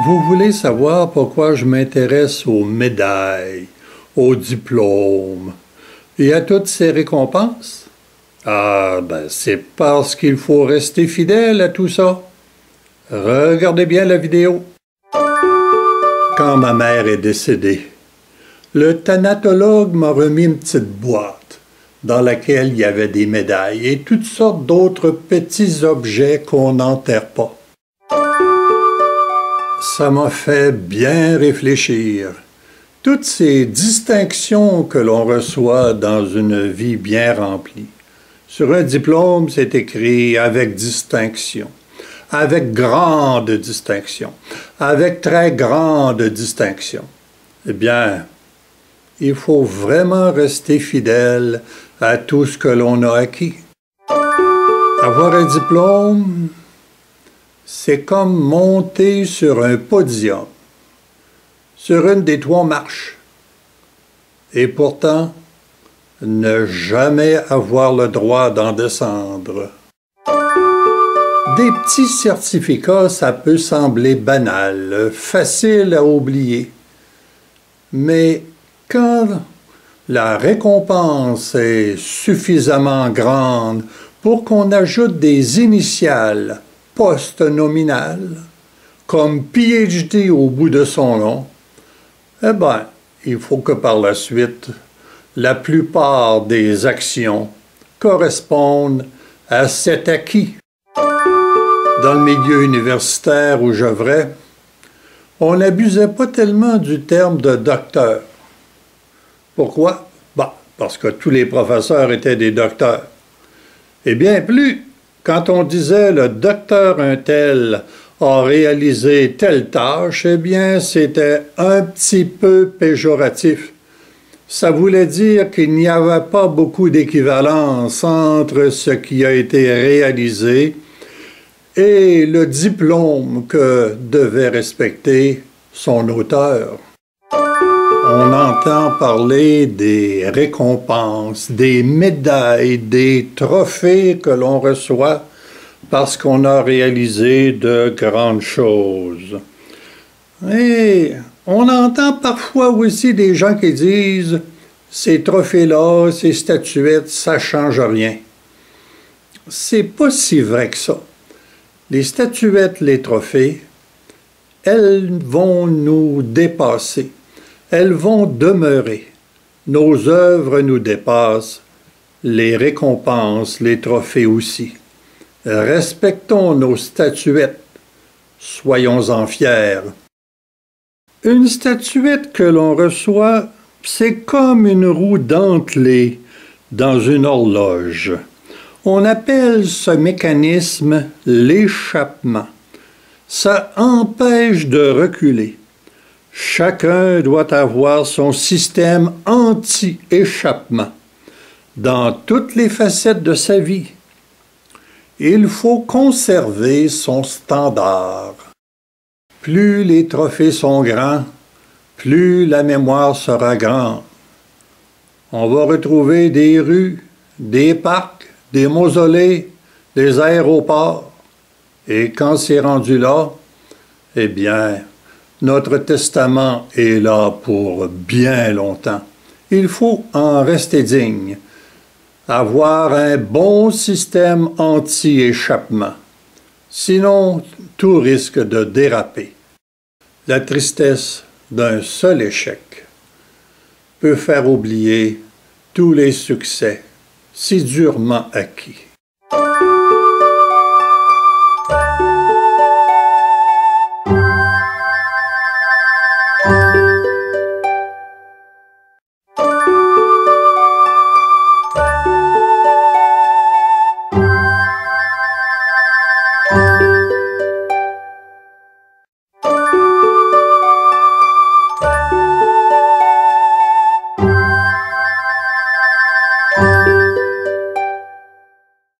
Vous voulez savoir pourquoi je m'intéresse aux médailles, aux diplômes et à toutes ces récompenses? Ah, ben c'est parce qu'il faut rester fidèle à tout ça. Regardez bien la vidéo. Quand ma mère est décédée, le thanatologue m'a remis une petite boîte dans laquelle il y avait des médailles et toutes sortes d'autres petits objets qu'on n'enterre pas. Ça m'a fait bien réfléchir. Toutes ces distinctions que l'on reçoit dans une vie bien remplie. Sur un diplôme, c'est écrit « avec distinction », avec grande distinction, avec très grande distinction. Eh bien, il faut vraiment rester fidèle à tout ce que l'on a acquis. Avoir un diplôme, c'est comme monter sur un podium, sur une des 3 marches, et pourtant ne jamais avoir le droit d'en descendre. Des petits certificats, ça peut sembler banal, facile à oublier, mais quand la récompense est suffisamment grande pour qu'on ajoute des initiales post-nominales, comme PhD au bout de son nom, eh bien, il faut que par la suite, la plupart des actions correspondent à cet acquis. Dans le milieu universitaire où j'œuvrais, on n'abusait pas tellement du terme de docteur. Pourquoi? Parce que tous les professeurs étaient des docteurs. Et bien plus, quand on disait le docteur un tel a réalisé telle tâche, eh bien c'était un petit peu péjoratif. Ça voulait dire qu'il n'y avait pas beaucoup d'équivalence entre ce qui a été réalisé et le diplôme que devait respecter son auteur. On entend parler des récompenses, des médailles, des trophées que l'on reçoit parce qu'on a réalisé de grandes choses. Et on entend parfois aussi des gens qui disent « ces trophées-là, ces statuettes, ça ne change rien ». C'est pas si vrai que ça. Les statuettes, les trophées, elles vont nous dépasser. Elles vont demeurer. Nos œuvres nous dépassent, les récompenses, les trophées aussi. Respectons nos statuettes, soyons-en fiers. Une statuette que l'on reçoit, c'est comme une roue dentelée dans une horloge. On appelle ce mécanisme l'échappement. Ça empêche de reculer. Chacun doit avoir son système anti-échappement dans toutes les facettes de sa vie. Il faut conserver son standard. Plus les trophées sont grands, plus la mémoire sera grande. On va retrouver des rues, des parcs, des mausolées, des aéroports. Et quand c'est rendu là, eh bien, notre testament est là pour bien longtemps. Il faut en rester digne, avoir un bon système anti-échappement. Sinon, tout risque de déraper. La tristesse d'un seul échec peut faire oublier tous les succès si durement acquis.